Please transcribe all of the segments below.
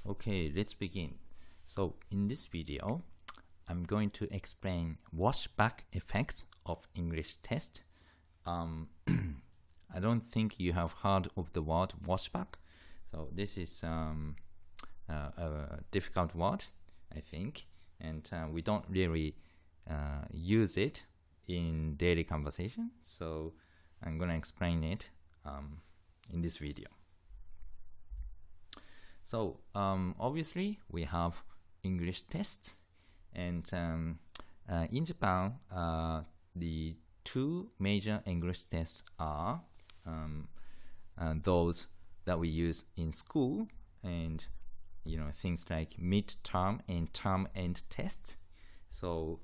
Okay, let's begin. So in this video, I'm going to explain washback effects of English test. I don't think you have heard of the word washback. So this is a difficult word, I think, and we don't really use it in daily conversation. So I'm going to explain it in this video. So obviously we have English tests, and in Japan the two major English tests are those that we use in school, and things like midterm and term end tests. So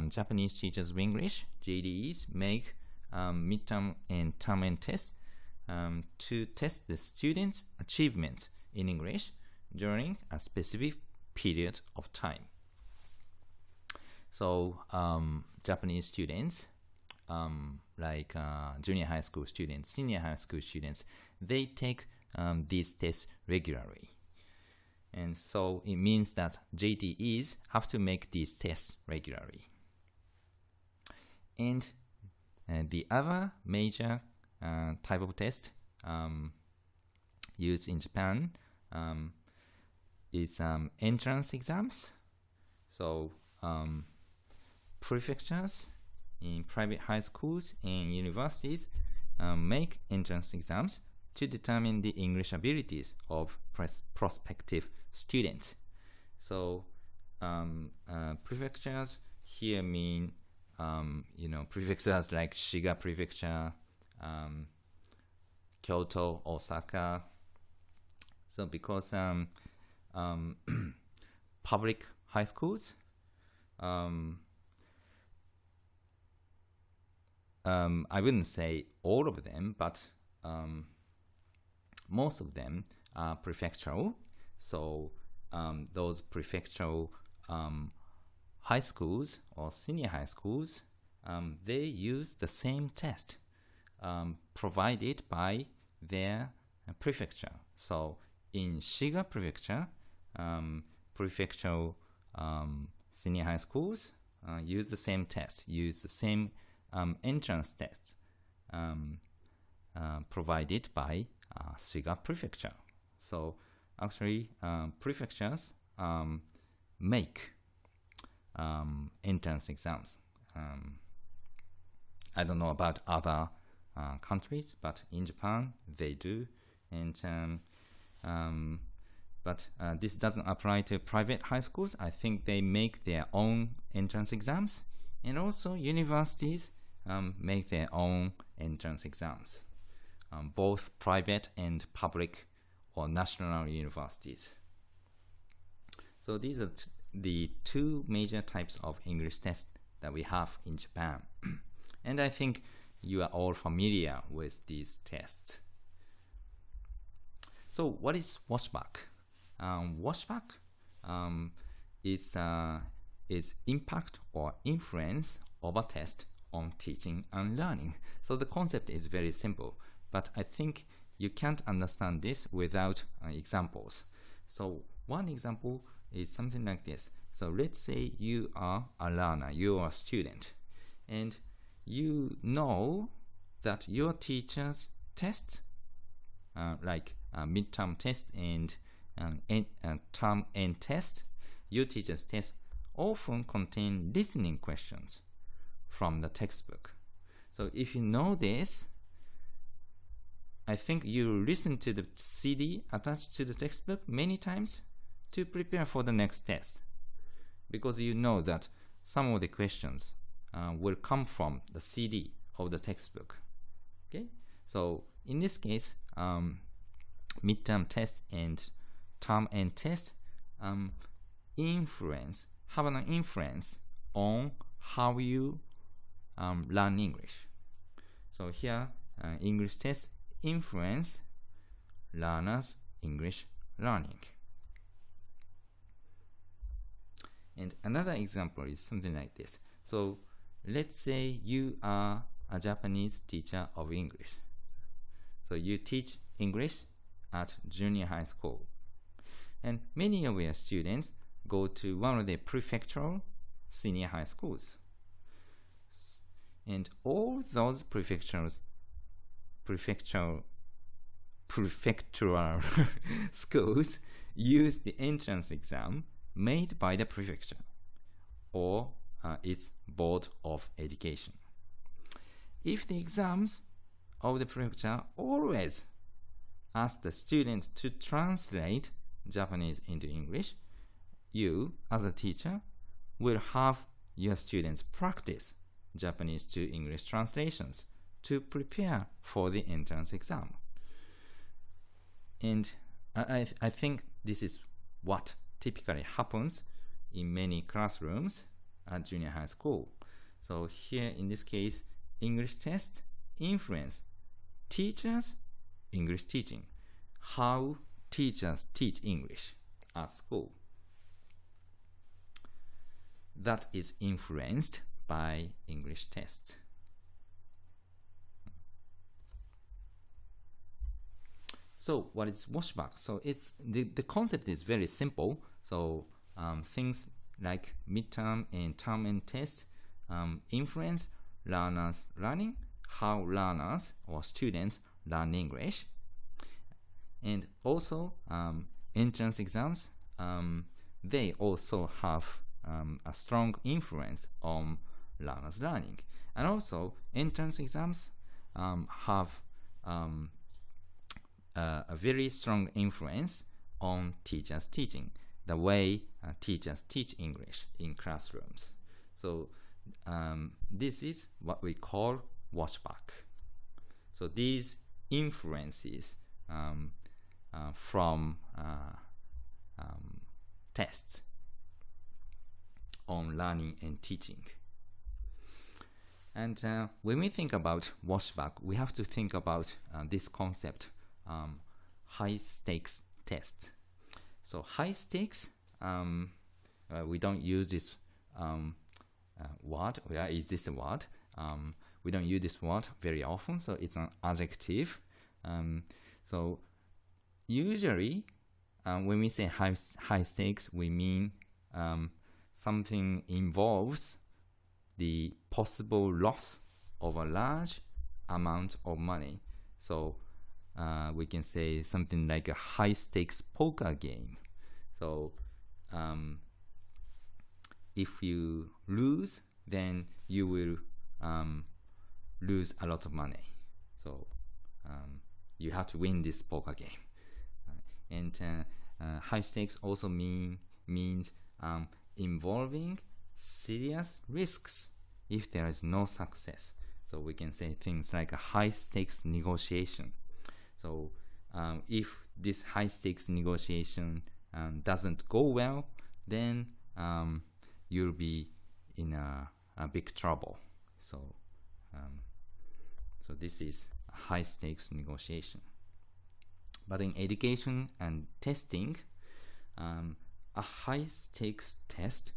Japanese teachers of English, JDEs, make midterm and term end tests to test the students' achievements in English during a specific period of time. So Japanese students, like junior high school students, senior high school students, they take these tests regularly. And so it means that JTEs have to make these tests regularly. And the other major type of test used in Japan is entrance exams. So prefectures in private high schools and universities make entrance exams to determine the English abilities of prospective students. So prefectures here mean prefectures like Shiga Prefecture, Kyoto, Osaka. So because public high schools, I wouldn't say all of them, but most of them are prefectural. So those prefectural high schools or senior high schools, they use the same test provided by their prefecture. So in Shiga Prefecture, prefectural senior high schools use the same test, use the same entrance test provided by Shiga Prefecture. So actually prefectures make entrance exams. I don't know about other countries, but in Japan they do. And but this doesn't apply to private high schools. I think they make their own entrance exams, and also universities make their own entrance exams, both private and public or national universities. So these are the two major types of English tests that we have in Japan. And I think you are all familiar with these tests. So what is washback? Washback is impact or influence of a test on teaching and learning. So the concept is very simple, but I think you can't understand this without examples. So one example is something like this. So let's say you are a learner, you are a student, and you know that your teacher's tests, like midterm test and term end test, your teacher's tests often contain listening questions from the textbook. So if you know this, I think you listen to the CD attached to the textbook many times to prepare for the next test, because you know that some of the questions will come from the CD of the textbook. Okay, so in this case, midterm test and term end test have an influence on how you learn English. So here, English tests influence learners' English learning. And another example is something like this. So let's say you are a Japanese teacher of English. So you teach English at junior high school. And many of your students go to one of the prefectural senior high schools. And all those prefectural schools use the entrance exam made by the prefecture or its Board of Education. If the exams of the prefecture always ask the student to translate Japanese into English, you, as a teacher, will have your students practice Japanese to English translations to prepare for the entrance exam. And I think this is what typically happens in many classrooms at junior high school. So here in this case, English tests influence teachers' English teaching, how teachers teach English at school. That is influenced by English tests. So what is washback? So it's the concept is very simple. So things like midterm and term end tests influence learners' learning, how learners or students learn English. And also entrance exams, they also have a strong influence on learners' learning. And also entrance exams have a very strong influence on teachers' teaching, the way teachers teach English in classrooms. So this is what we call washback. So these influences from tests on learning and teaching. And when we think about washback, we have to think about this concept, high stakes test. So high stakes, we don't use this word. Is this a word? We don't use this word very often, so it's an adjective. So usually, when we say high stakes, we mean something involves the possible loss of a large amount of money. So we can say something like a high stakes poker game. So if you lose, then you will lose a lot of money. So you have to win this poker game. And high stakes also means involving serious risks if there is no success. So we can say things like a high stakes negotiation. So if this high stakes negotiation doesn't go well, then you'll be in a big trouble. So this is a high stakes negotiation. But in education and testing, a high stakes test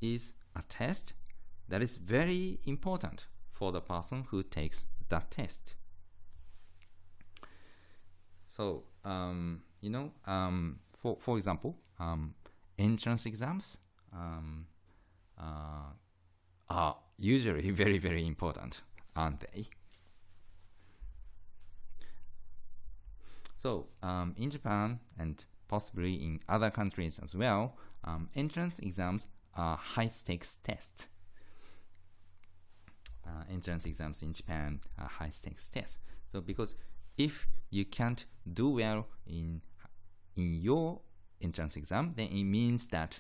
is a test that is very important for the person who takes that test. So, for example, entrance exams are usually very, very important, aren't they? So, in Japan and possibly in other countries as well, entrance exams are high-stakes tests. Entrance exams in Japan are high-stakes tests. So, because if you can't do well in your entrance exam, then it means that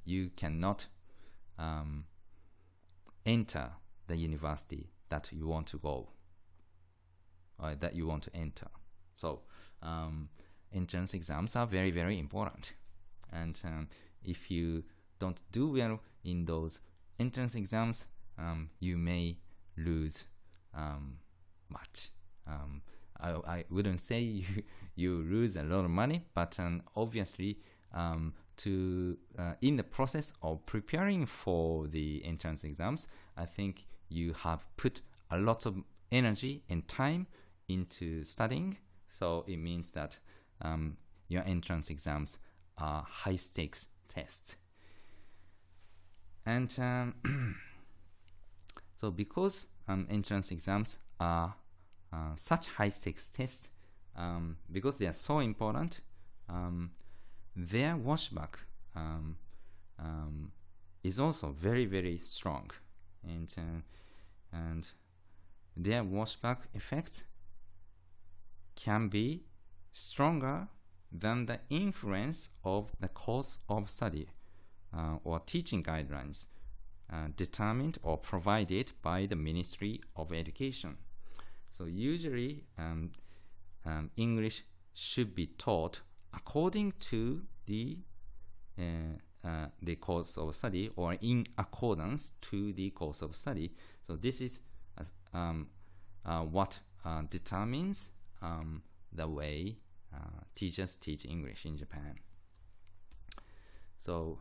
you cannot enter the university that you want to go or that you want to enter. So entrance exams are very, very important. And if you don't do well in those entrance exams, you may lose much. I wouldn't say you lose a lot of money, but obviously in the process of preparing for the entrance exams, I think you have put a lot of energy and time into studying. So it means that your entrance exams high-stakes tests. And so because entrance exams are such high-stakes tests, because they are so important, their washback is also very, very strong, and their washback effects can be stronger than the influence of the course of study or teaching guidelines determined or provided by the Ministry of Education. So usually English should be taught according to the course of study, or in accordance to the course of study. So this is what determines the way teachers teach English in Japan. So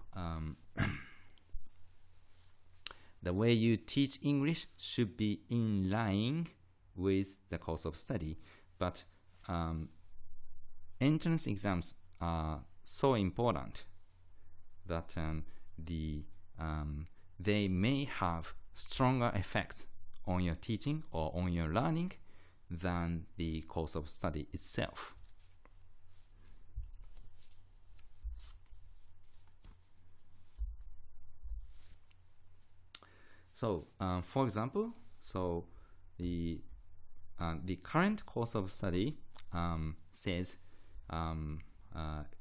the way you teach English should be in line with the course of study, but entrance exams are so important that they may have stronger effects on your teaching or on your learning than the course of study itself. So, for example, the current course of study says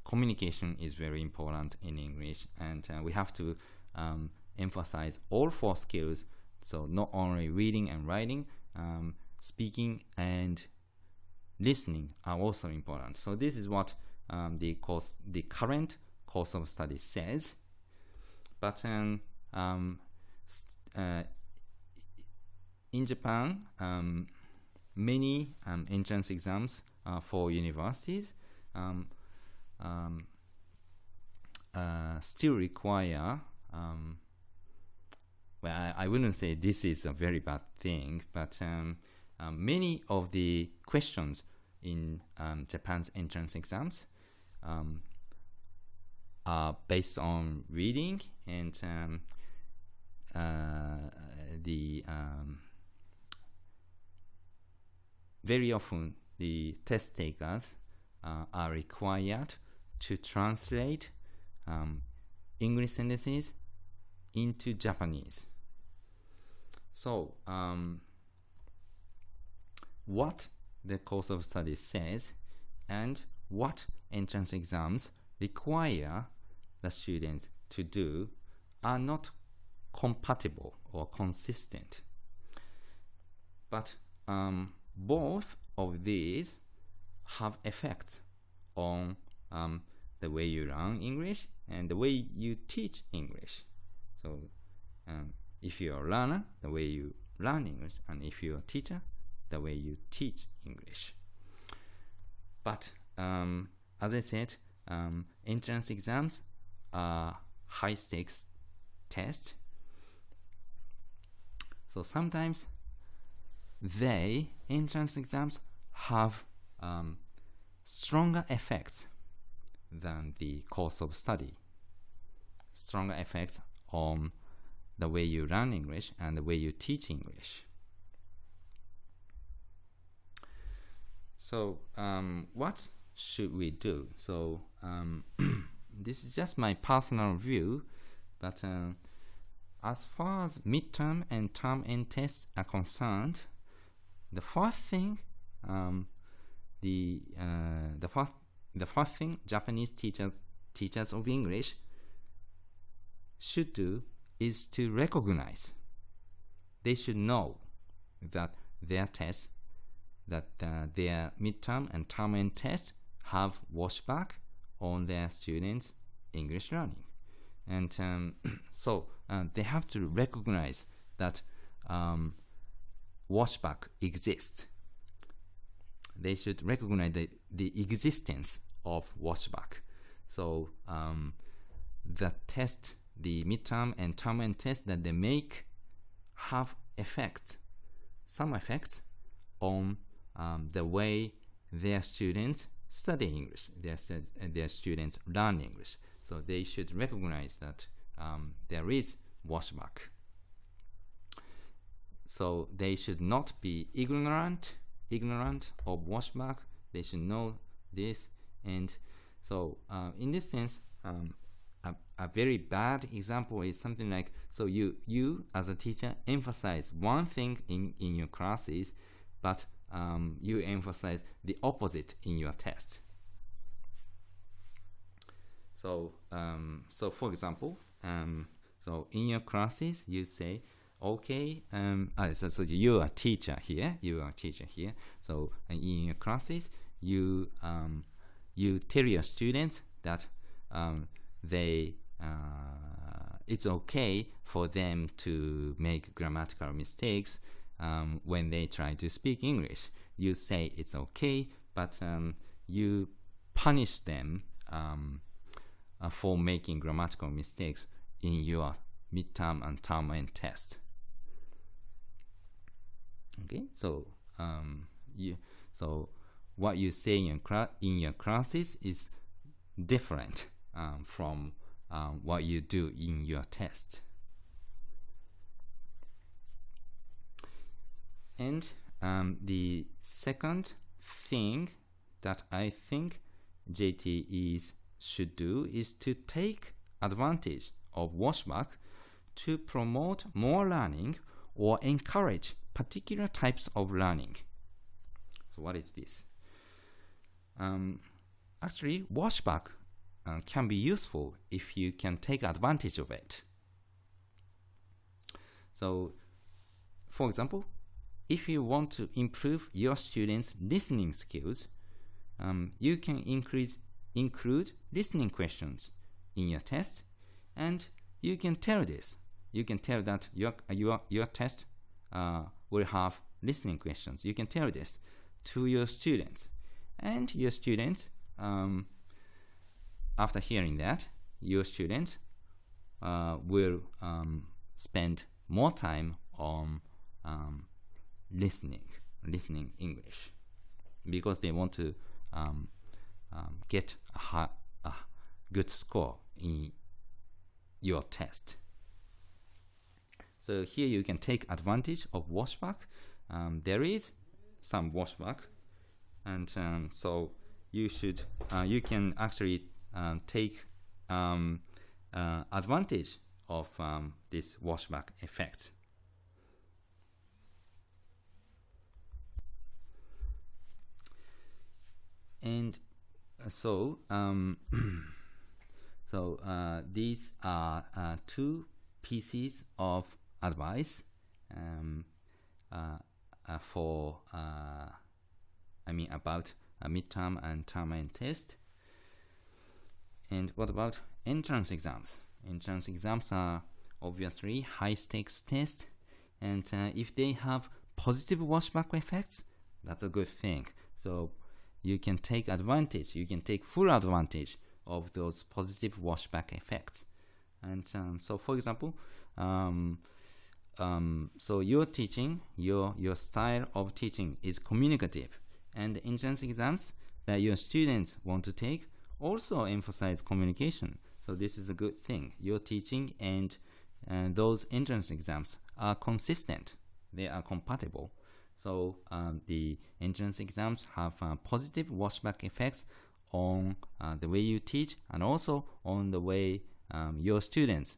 communication is very important in English, and we have to emphasize all 4 skills. So not only reading and writing, speaking and listening are also important. So this is what the current course of study says. But in Japan, many entrance exams for universities still require, well, I wouldn't say this is a very bad thing, but many of the questions in Japan's entrance exams are based on reading, and very often the test takers are required to translate English sentences into Japanese. So what the course of study says and what entrance exams require the students to do are not compatible or consistent. But both of these have effects on the way you learn English and the way you teach English. So if you're a learner, the way you learn English, and if you're a teacher, the way you teach English. But as I said, entrance exams are high-stakes tests. So sometimes entrance exams have stronger effects than the course of study, stronger effects on the way you learn English and the way you teach English. So what should we do? So this is just my personal view, but as far as midterm and term-end tests are concerned, the first thing the first thing Japanese teachers of English should do is to recognize. They should know that their tests, that their midterm and term-end tests have washback on their students' English learning. And so they have to recognize that washback exists. They should recognize the existence of washback. So the test, the midterm and term-end test that they make have effects, some effects on the way their students study English. Their students learn English. So they should recognize that there is washback. So they should not be ignorant of washback. They should know this. And so in this sense, a very bad example is something like, so you as a teacher emphasize one thing in your classes, but you emphasize the opposite in your test. So for example, so in your classes you say, okay, so you are a teacher here. So in your classes, you tell your students that it's okay for them to make grammatical mistakes when they try to speak English. You say it's okay, but you punish them for making grammatical mistakes in your midterm and term end test. Okay, so so what you say in your classes is different from what you do in your test. And the second thing that I think JTEs should do is to take advantage of washback to promote more learning or encourage particular types of learning. So what is this? Actually, washback can be useful if you can take advantage of it. So, for example, if you want to improve your students' listening skills, you can include listening questions in your test, and you can tell this. You can tell that your test will have listening questions. You can tell this to your students, and your students, after hearing that, your students will spend more time on listening English, because they want to get a good score in your test. So here you can take advantage of washback. There is some washback, and so you can actually take advantage of this washback effect. And so these are two pieces of advice for about a midterm and term end test. And what about entrance exams? Entrance exams are obviously high stakes tests, and if they have positive washback effects, that's a good thing. So you can take advantage, you can take full advantage of those positive washback effects. And so for example, so your teaching, your style of teaching is communicative, and the entrance exams that your students want to take also emphasize communication. So this is a good thing. Your teaching and those entrance exams are consistent. They are compatible. So the entrance exams have positive washback effects on the way you teach, and also on the way your students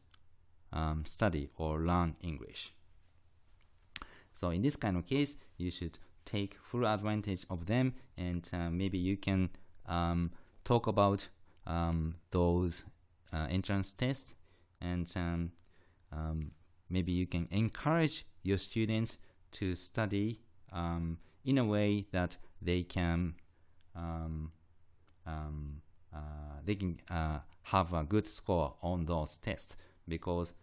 study or learn English. So in this kind of case, you should take full advantage of them, and maybe you can talk about those entrance tests, and maybe you can encourage your students to study in a way that they can have a good score on those tests, because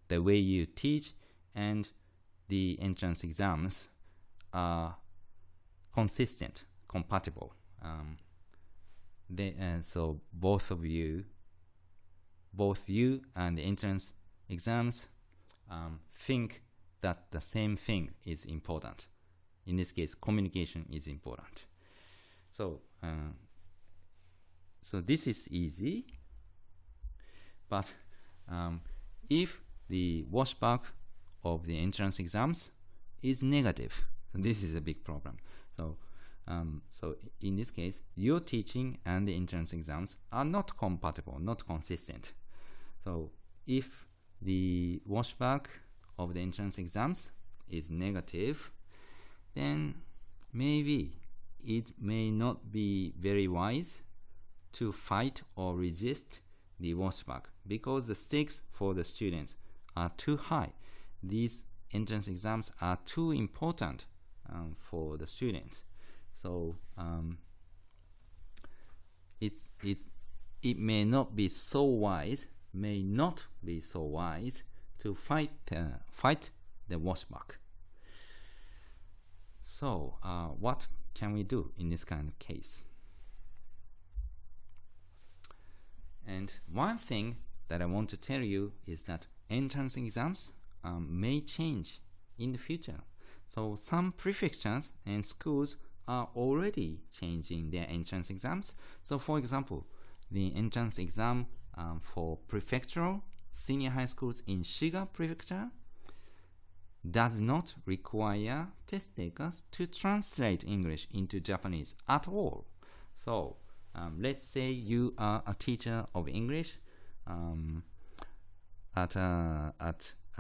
the way you teach and the entrance exams are consistent, compatible. So both you and the entrance exams think that the same thing is important. In this case, communication is important. So So this is easy, but if the washback of the entrance exams is negative, so this is a big problem. So so in this case, your teaching and the entrance exams are not compatible, not consistent. So if the washback of the entrance exams is negative, then maybe it may not be very wise to fight or resist the washback, because the stakes for the students are too high. These entrance exams are too important for the students. So it may not be so wise, to fight the washback. So what can we do in this kind of case? And one thing that I want to tell you is that entrance exams may change in the future. So some prefectures and schools are already changing their entrance exams. So for example, the entrance exam for prefectural senior high schools in Shiga Prefecture does not require test takers to translate English into Japanese at all. So let's say you are a teacher of English at a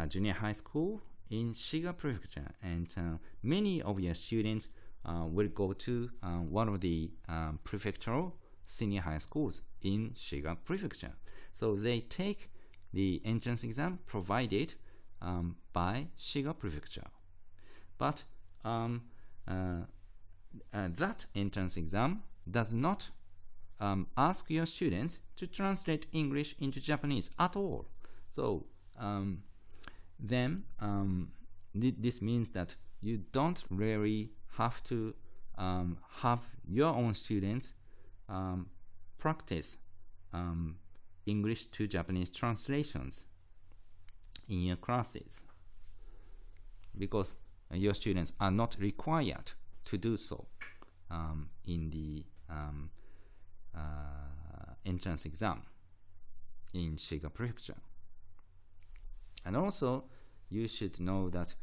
junior high school in Shiga Prefecture, and many of your students will go to one of the prefectural senior high schools in Shiga Prefecture. So they take the entrance exam provided by Shiga Prefecture. But that entrance exam does not ask your students to translate English into Japanese at all. So then this means that you don't really have to have your own students practice English to Japanese translations in your classes, because your students are not required to do so in the entrance exam in Shiga Prefecture. And also, you should know that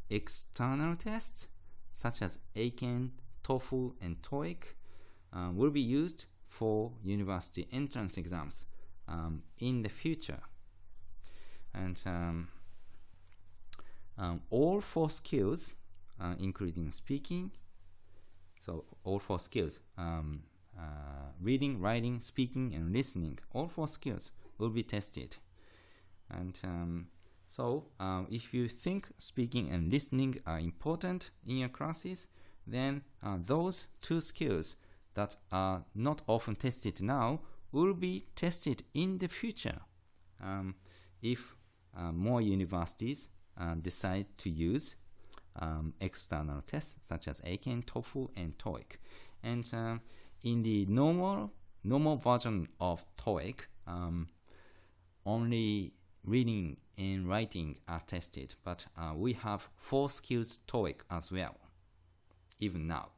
external tests such as Eiken, TOEFL, and TOEIC will be used for university entrance exams in the future. And all four skills, including speaking, so all four skills, reading, writing, speaking, and listening, all four skills will be tested. And so if you think speaking and listening are important in your classes, then those two skills that are not often tested now will be tested in the future if more universities decide to use external tests such as Eiken, TOEFL, and TOEIC. And in the normal version of TOEIC, only reading and writing are tested, but we have 4 skills TOEIC as well, even now.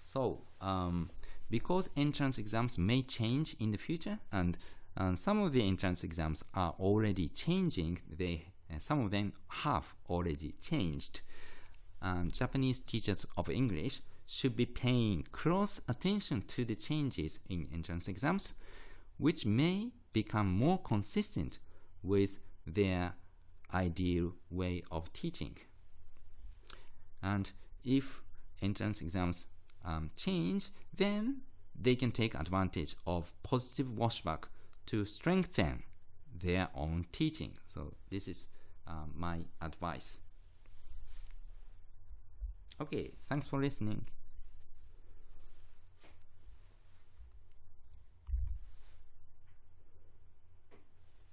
So because entrance exams may change in the future, and some of the entrance exams are already changing, some of them have already changed, Japanese teachers of English should be paying close attention to the changes in entrance exams, which may become more consistent with their ideal way of teaching. And if entrance exams change, then they can take advantage of positive washback to strengthen their own teaching. So this is my advice. Okay, thanks for listening.